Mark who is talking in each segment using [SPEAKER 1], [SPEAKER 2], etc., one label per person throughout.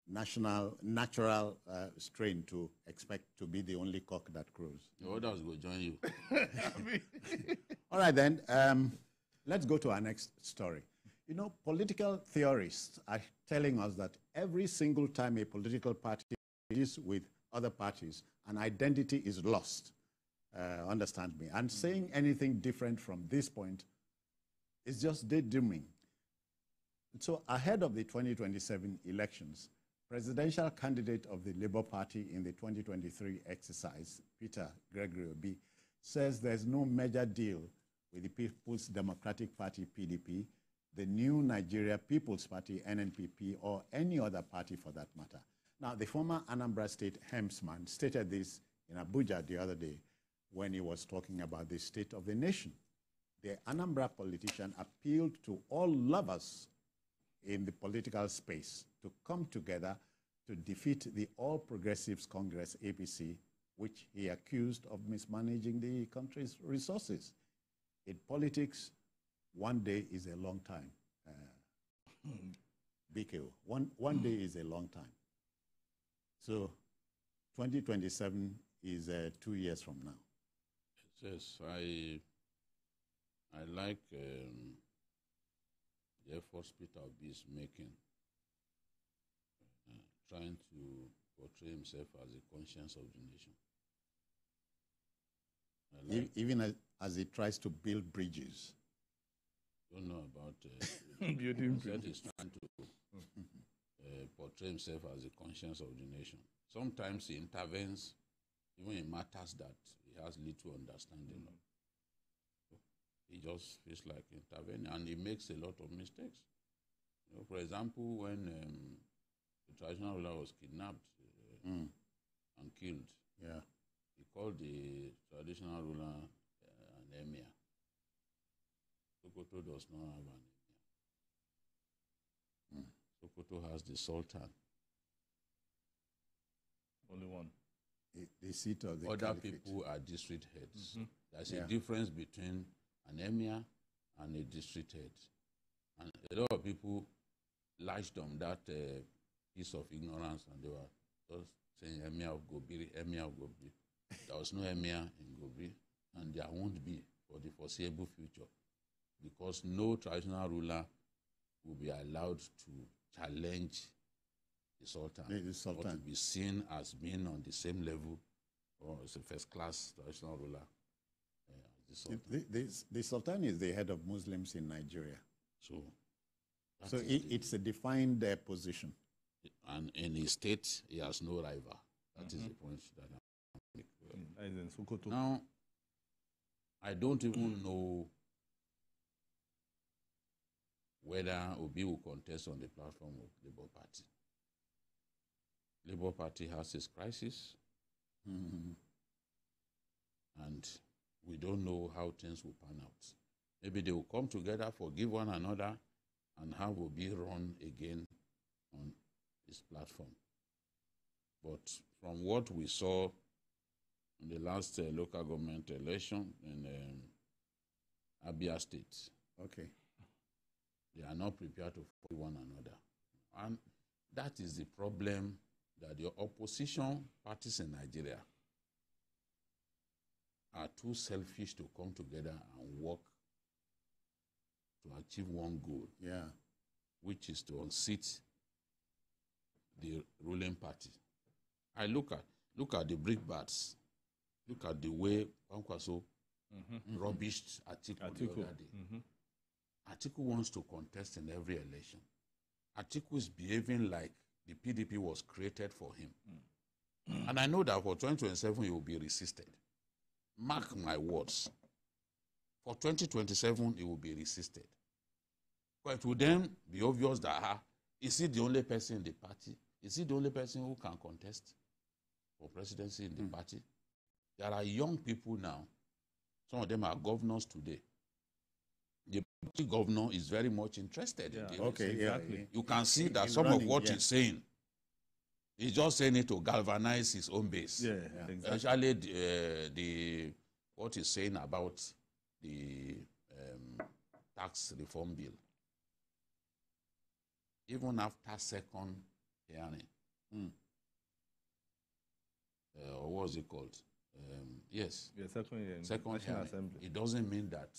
[SPEAKER 1] natural strain to expect to be the only cock that crows.
[SPEAKER 2] The others will join you.
[SPEAKER 1] All right, then. Let's go to our next story. You know, political theorists are telling us that every single time a political party is with other parties, an identity is lost. Understand me? And saying anything different from this point is just daydreaming. So ahead of the 2027 elections, presidential candidate of the Labour Party in the 2023 exercise, Peter Gregory Obi, says there's no major deal with the People's Democratic Party, PDP, the New Nigeria People's Party, NNPP, or any other party for that matter. Now, the former Anambra State hemsman stated this in Abuja the other day when he was talking about the state of the nation. The Anambra politician appealed to all lovers in the political space to come together to defeat the All Progressives Congress, APC, which he accused of mismanaging the country's resources. In politics, one day is a long time. BKO, one day is a long time. So 2027 is 2 years from now.
[SPEAKER 2] Yes, I like the efforts Peter Obi is making, trying to portray himself as the conscience of the nation. Like
[SPEAKER 1] even as he tries to build bridges.
[SPEAKER 2] Don't know about
[SPEAKER 3] building bridges.
[SPEAKER 2] He's trying to portray himself as the conscience of the nation. Sometimes he intervenes even in matters that he has little understanding of. He just feels like intervening, and he makes a lot of mistakes. You know, for example, when the traditional ruler was kidnapped and killed,
[SPEAKER 1] yeah,
[SPEAKER 2] he called the traditional ruler an emir. Sokoto does not have an emir. Sokoto has the sultan.
[SPEAKER 3] Only one.
[SPEAKER 1] The seat of the
[SPEAKER 2] Other
[SPEAKER 1] caliphate.
[SPEAKER 2] people are district heads. There's a difference between an emir and a district head. And a lot of people latched on that piece of ignorance, and they were just saying emir of Gobiri, emir of Gobiri. There was no emir in Gobiri, and there won't be for the foreseeable future, because no traditional ruler will be allowed to challenge the Sultan, or to be seen as being on the same level or as a first-class traditional ruler. The Sultan.
[SPEAKER 1] The Sultan is the head of Muslims in Nigeria.
[SPEAKER 2] So
[SPEAKER 1] it's a defined position.
[SPEAKER 2] And in his state, he has no rival. That is the point that I'm making. Now, I don't even know whether Obi will contest on the platform of Labour Party. Labour Party has its crisis, and we don't know how things will pan out. Maybe they will come together, forgive one another, and have Obi run again on this platform. But from what we saw in the last local government election in Abia State, they are not prepared to fight one another. And that is the problem, that the opposition parties in Nigeria are too selfish to come together and work to achieve one goal, which is to unseat the ruling party. I look at the brickbats. Look at the way Kwankwaso rubbished Atiku the other day. Atiku wants to contest in every election. Atiku is behaving like the PDP was created for him. And I know that for 2027, he will be resisted. Mark my words. For 2027, he will be resisted. But it will then be obvious that, is he the only person in the party? Is he the only person who can contest for presidency in the party? There are young people now. Some of them are governors today. The party governor is very much interested in this.
[SPEAKER 1] Exactly.
[SPEAKER 2] You can see that some of what he's saying, he's just saying it to galvanize his own base.
[SPEAKER 3] Exactly.
[SPEAKER 2] Especially what he's saying about the tax reform bill. Even after second hearing, what's it called? Yes.
[SPEAKER 3] Yeah, second
[SPEAKER 2] Second hearing.
[SPEAKER 3] assembly.
[SPEAKER 2] It doesn't mean that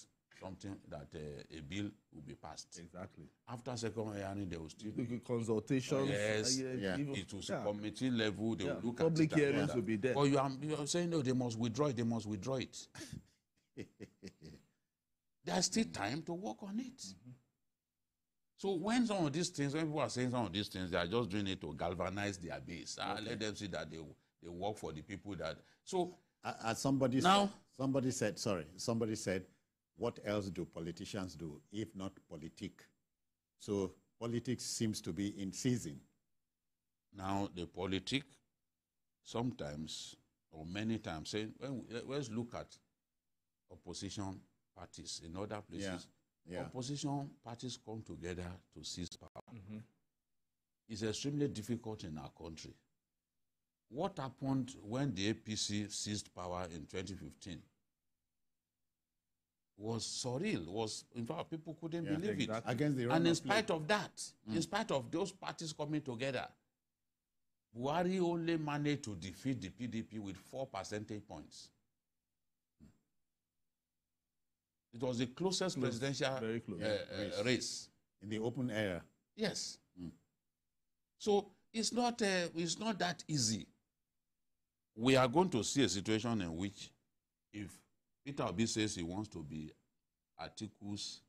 [SPEAKER 2] a bill will be passed.
[SPEAKER 3] Exactly.
[SPEAKER 2] After second hearing, they will still
[SPEAKER 3] consultations.
[SPEAKER 2] Yes.
[SPEAKER 3] Even,
[SPEAKER 2] It was committee level. They will look
[SPEAKER 3] public
[SPEAKER 2] at it.
[SPEAKER 3] hearings will be there.
[SPEAKER 2] But you are saying, no, they must withdraw it. They must withdraw it. There's still time to work on it. So when some of these things, when people are saying some of these things, they are just doing it to galvanize their base. Let them see that they work for the people that. So
[SPEAKER 1] as somebody said, what else do politicians do if not politic? So politics seems to be in season.
[SPEAKER 2] Now the politic, sometimes or many times, saying, let's look at opposition parties in other places. Opposition parties come together to seize power. It's extremely difficult in our country. What happened when the APC seized power in 2015 was surreal. In fact, people couldn't believe it.
[SPEAKER 1] Against the
[SPEAKER 2] and in spite of that, in spite of those parties coming together, Buhari only managed to defeat the PDP with 4 percentage points. It was the closest presidential race.
[SPEAKER 1] In the open air.
[SPEAKER 2] Yes. So it's not that easy. We are going to see a situation in which if Peter Obi says he wants to be Atiku's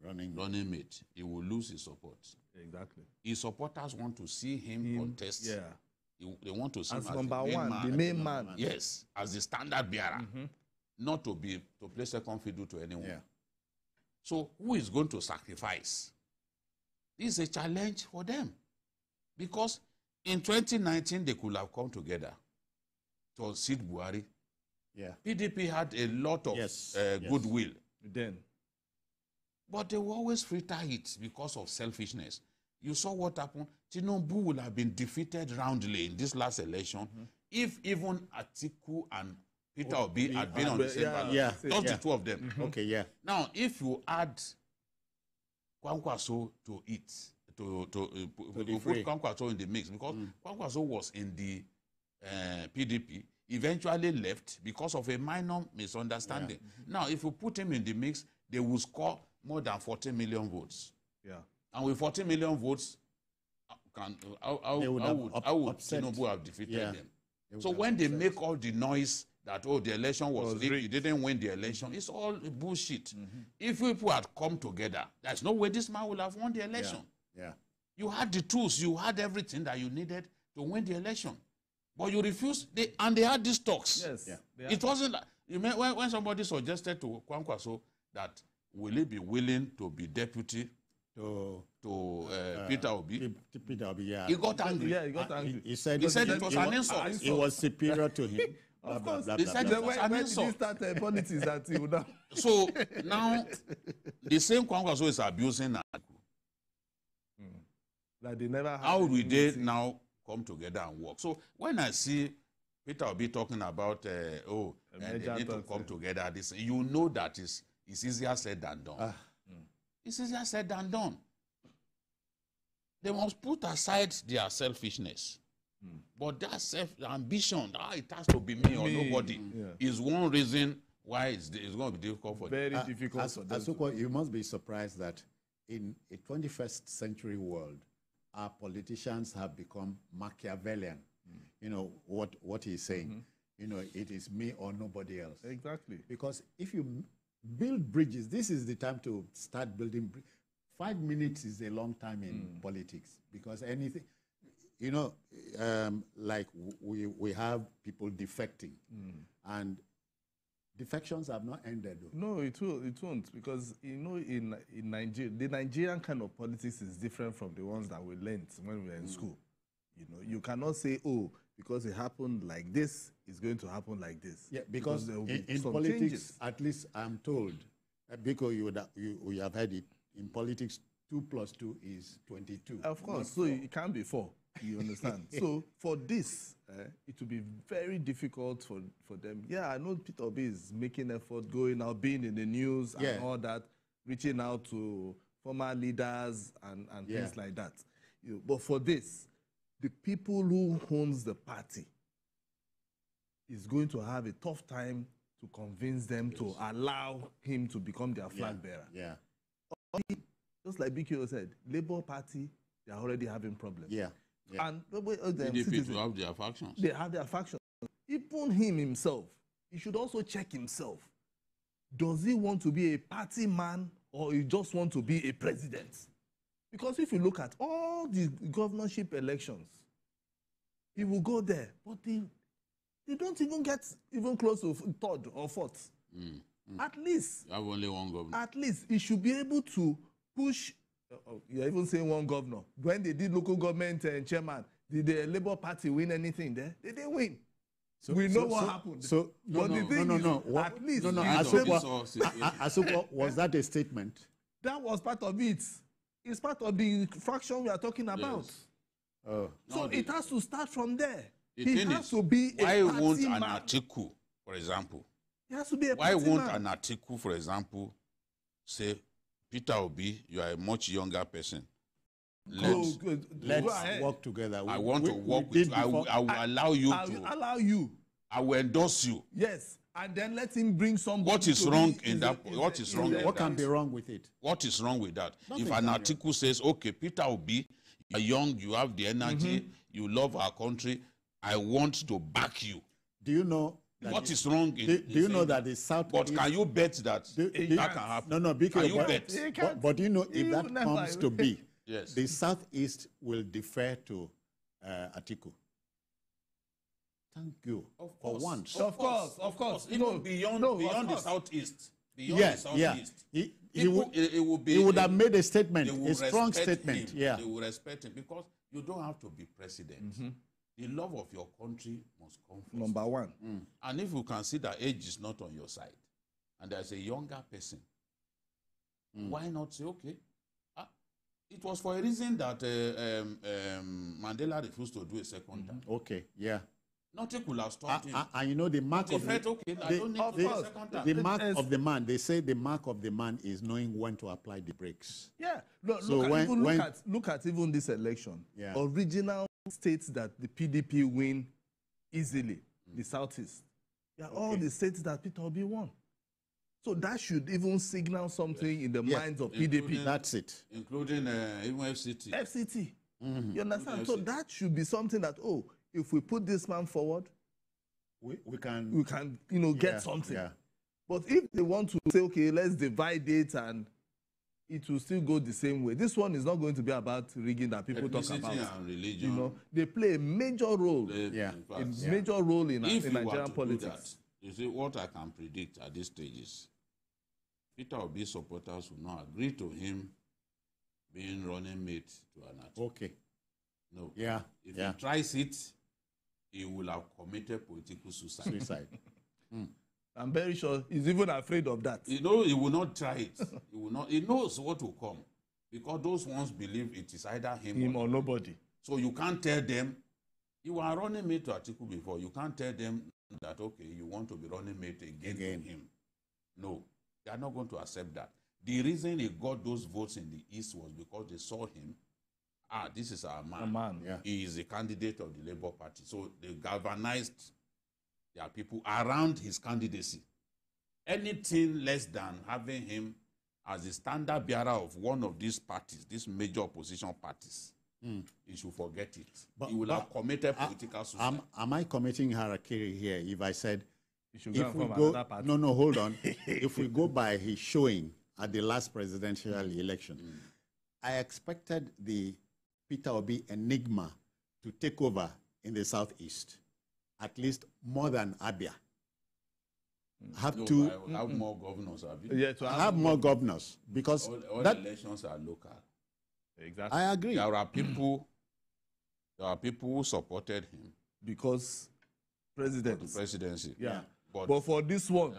[SPEAKER 2] running mate, he will lose his support.
[SPEAKER 3] Exactly.
[SPEAKER 2] His supporters want to see him contest.
[SPEAKER 3] Yeah.
[SPEAKER 2] They want to see him as
[SPEAKER 3] number one, the main man.
[SPEAKER 2] Yes, as the standard bearer. Not to play second fiddle to anyone.
[SPEAKER 1] Yeah.
[SPEAKER 2] So who is going to sacrifice? This is a challenge for them. Because in 2019, they could have come together to unseat Buhari.
[SPEAKER 1] Yeah.
[SPEAKER 2] PDP had a lot of goodwill.
[SPEAKER 3] Then.
[SPEAKER 2] But they will always fritter it because of selfishness. You saw what happened. Tinubu would have been defeated roundly in this last election if even Atiku and Peter Obi had been on the same ballot. Just the two of them.
[SPEAKER 1] Okay, yeah.
[SPEAKER 2] Now, if you add Kwankwaso to it, to put Kwankwaso in the mix, because Kwankwaso was in the PDP, eventually left because of a minor misunderstanding. Now, if you put him in the mix, they will score more than 40 million votes.
[SPEAKER 3] Yeah.
[SPEAKER 2] And with 40 million votes, how would Tinubu have defeated them? So when they make all the noise that, oh, the election was rigged, you didn't win the election, it's all bullshit. If people had come together, there's no way this man would have won the election.
[SPEAKER 1] Yeah.
[SPEAKER 2] You had the tools, you had everything that you needed to win the election. But you refused, and they had these talks.
[SPEAKER 3] Yes. Yeah.
[SPEAKER 2] It wasn't like, when somebody suggested to Kwankwaso that will he be willing to be deputy to Peter Obi?
[SPEAKER 1] Peter Obi, yeah.
[SPEAKER 2] He got angry.
[SPEAKER 3] Yeah, he got angry.
[SPEAKER 2] He said it was an insult.
[SPEAKER 1] He was superior to him.
[SPEAKER 3] Of course.
[SPEAKER 2] He said it was an
[SPEAKER 3] when
[SPEAKER 2] insult.
[SPEAKER 3] did he start politics that he would have?
[SPEAKER 2] So now, the same Kwankwaso is abusing Atiku.
[SPEAKER 3] That they never had.
[SPEAKER 2] How will they now come together and work? So when I see Peter Obi talking about, they need to come together, you know that it's easier said than done. It's easier said than done. They must put aside their selfishness. But that self-ambition, it has to be me or nobody, is one reason why it's going to be difficult for them.
[SPEAKER 3] Very difficult for them.
[SPEAKER 1] Asuko, you must be surprised that in a 21st century world, our politicians have become Machiavellian. You know, what he's saying. You know, it is me or nobody else.
[SPEAKER 3] Exactly.
[SPEAKER 1] Because if you build bridges, this is the time to start building bridges. 5 minutes is a long time in politics, because anything, you know, like we have people defecting, and defections have not ended.
[SPEAKER 3] No, it won't, because, you know, in Nigeria, the Nigerian kind of politics is different from the ones that we learned when we were in school. You know, you cannot say, oh, because it happened like this, it's going to happen like this.
[SPEAKER 1] Yeah, because
[SPEAKER 3] there will be
[SPEAKER 1] in
[SPEAKER 3] some
[SPEAKER 1] politics,
[SPEAKER 3] changes.
[SPEAKER 1] at least I'm told, because you have heard it, in politics, 2 + 2 is 22.
[SPEAKER 3] Of course, so it can't be 4, you understand? So for this, it will be very difficult for them. Yeah, I know Peter Obi is making effort, going out, being in the news and all that, reaching out to former leaders and things like that. But for this, the people who owns the party, is going to have a tough time to convince them to allow him to become their flag bearer.
[SPEAKER 1] Yeah.
[SPEAKER 3] Just like BKO said, Labour Party, they are already having problems.
[SPEAKER 1] Yeah.
[SPEAKER 3] And
[SPEAKER 2] PDP to have their factions.
[SPEAKER 3] They have their factions. Even him himself, he should also check himself. Does he want to be a party man or he just want to be a president? Because if you look at all the governorship elections, he will go there, but they don't even get even close to third or fourth. At least.
[SPEAKER 2] You have only one governor.
[SPEAKER 3] At least he should be able to push. You're even saying one governor. When they did local government chairman, did the Labour Party win anything there? They didn't win. We know what happened. At least.
[SPEAKER 1] Asuko, was that a statement?
[SPEAKER 3] That was part of it. It's part of the fraction we are talking about.
[SPEAKER 2] Yes.
[SPEAKER 3] So it has to start from there.
[SPEAKER 2] He has to be a party man. Why won't an article, for example?
[SPEAKER 3] He has to be a
[SPEAKER 2] why
[SPEAKER 3] party
[SPEAKER 2] won't
[SPEAKER 3] man.
[SPEAKER 2] An article, for example, say, Peter Obi, you are a much younger person.
[SPEAKER 1] Let's work together.
[SPEAKER 2] I want to work with you. I will allow you
[SPEAKER 3] I will allow you.
[SPEAKER 2] I will endorse you.
[SPEAKER 3] Yes. And then let him bring somebody.
[SPEAKER 2] What is wrong in that? What is wrong?
[SPEAKER 1] What can be wrong with it?
[SPEAKER 2] What is wrong with that?
[SPEAKER 1] Nothing.
[SPEAKER 2] If an article says, okay, Peter Obi, you are young, you have the energy, you love our country, I want to back you.
[SPEAKER 1] Do you know
[SPEAKER 2] what is wrong in
[SPEAKER 1] do you know that the South
[SPEAKER 2] But can you bet that that can happen?
[SPEAKER 1] No, because
[SPEAKER 2] can you bet?
[SPEAKER 1] But you know, if that comes to be,
[SPEAKER 2] yes,
[SPEAKER 1] the Southeast will defer to Atiku. Thank you. For once.
[SPEAKER 3] Of course.
[SPEAKER 2] Even beyond the Southeast. Beyond the Southeast.
[SPEAKER 1] He would have made a statement, a strong statement.
[SPEAKER 2] They will respect him because you don't have to be president. The love of your country must come first.
[SPEAKER 3] Number one.
[SPEAKER 2] And if you can see that age is not on your side, and there's a younger person, why not say, okay, it was for a reason that Mandela refused to do a second term.
[SPEAKER 1] Okay, yeah.
[SPEAKER 2] Nothing could have stopped him.
[SPEAKER 1] And you know the mark of the mark of the man. They say the mark of the man is knowing when to apply the brakes.
[SPEAKER 3] Yeah. Look at even this election. Yeah. Original states that the PDP win easily, the Southeast. They are all the states that Peter Obi won. So that should even signal something in the minds of PDP.
[SPEAKER 1] That's it.
[SPEAKER 2] Including even FCT.
[SPEAKER 3] FCT. You understand? So that should be something that, if we put this man forward, we can get something. Yeah. But if they want to say, okay, let's divide it and it will still go the same way. This one is not going to be about rigging that people talk about.
[SPEAKER 2] And religion.
[SPEAKER 3] They play a major role. Major role in Nigerian politics.
[SPEAKER 2] You see, what I can predict at this stage is Peter Obi supporters will not agree to him being running mate to an article.
[SPEAKER 1] Okay.
[SPEAKER 2] No.
[SPEAKER 1] Yeah.
[SPEAKER 2] If he tries it, he will have committed political suicide.
[SPEAKER 3] I'm very sure he's even afraid of that.
[SPEAKER 2] He will not try it. He will not. He knows what will come, because those ones believe it is either him
[SPEAKER 3] or nobody.
[SPEAKER 2] So you can't tell them. You are running mate to Atiku before. You can't tell them that, okay, you want to be running mate again to him. No, they are not going to accept that. The reason he got those votes in the East was because they saw him. This is our man. He is a candidate of the Labour Party. So they galvanized their people around his candidacy. Anything less than having him as the standard bearer of one of these parties, these major opposition parties, he should forget it. He will have committed political suicide.
[SPEAKER 1] Am I committing harakiri here if I said,
[SPEAKER 3] if we go,
[SPEAKER 1] no, hold on. If we go by his showing at the last presidential election, I expected the Peter Obi enigma to take over in the Southeast, at least more than Abia. Have
[SPEAKER 2] more governors, Abia.
[SPEAKER 1] Yeah, to have more governors, because
[SPEAKER 2] all elections are local.
[SPEAKER 3] Exactly.
[SPEAKER 1] I agree.
[SPEAKER 2] There are people who supported him
[SPEAKER 3] because
[SPEAKER 2] presidency.
[SPEAKER 3] Yeah. But for this one,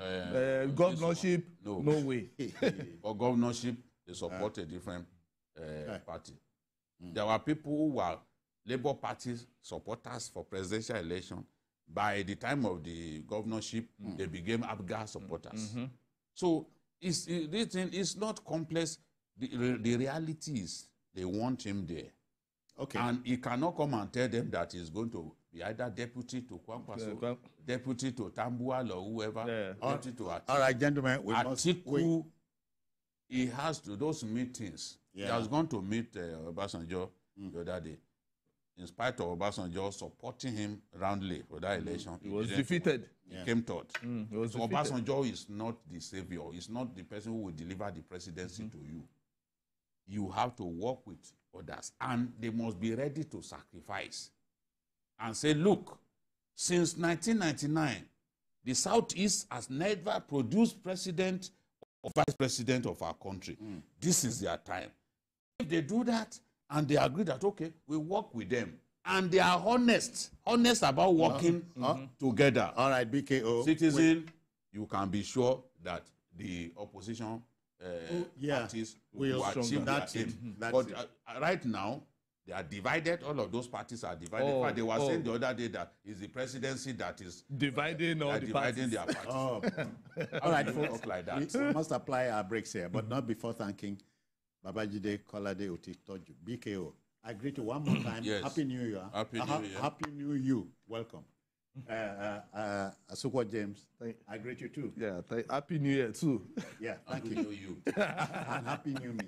[SPEAKER 3] governorship, no way.
[SPEAKER 2] For governorship, they support a different party. There were people who were Labour Party supporters for presidential election. By the time of the governorship, they became ABGA supporters. So this thing is not complex. The reality is they want him there.
[SPEAKER 1] Okay.
[SPEAKER 2] And he cannot come and tell them that he's going to be either deputy to Kwankwaso, deputy to Tambuwal or whoever, deputy to Atiku.
[SPEAKER 1] All right, gentlemen.
[SPEAKER 2] Atiku, he has to those meetings.
[SPEAKER 1] Yeah.
[SPEAKER 2] He has gone to meet Obasanjo the other day. In spite of Obasanjo supporting him roundly for that election,
[SPEAKER 3] he was defeated.
[SPEAKER 2] He came third.
[SPEAKER 3] So
[SPEAKER 2] Obasanjo is not the savior. He's not the person who will deliver the presidency to you. You have to work with others, and they must be ready to sacrifice and say, look, since 1999, the Southeast has never produced president or vice president of our country. This is their time. If they do that and they agree that, okay, we work with them, and they are honest about working together.
[SPEAKER 1] All right, BKO.
[SPEAKER 2] Citizen, you can be sure that the opposition parties will achieve that aim. But right now, they are divided. All of those parties are divided. They were saying the other day that it's the presidency that is
[SPEAKER 3] dividing
[SPEAKER 2] their parties.
[SPEAKER 1] All right, folks, like that. We must apply our brakes here, but not before thanking Babajide Kolade Otitoju, BKO. I greet you one more time.
[SPEAKER 2] Yes.
[SPEAKER 1] Happy New Year.
[SPEAKER 2] Happy New Year.
[SPEAKER 1] Happy New You. Welcome. Asukwa James, I greet you too.
[SPEAKER 3] Yeah, Happy New Year too.
[SPEAKER 1] Yeah, thank you. And Happy New Me.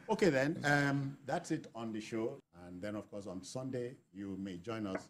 [SPEAKER 1] Okay then, that's it on the show. And then of course on Sunday, you may join us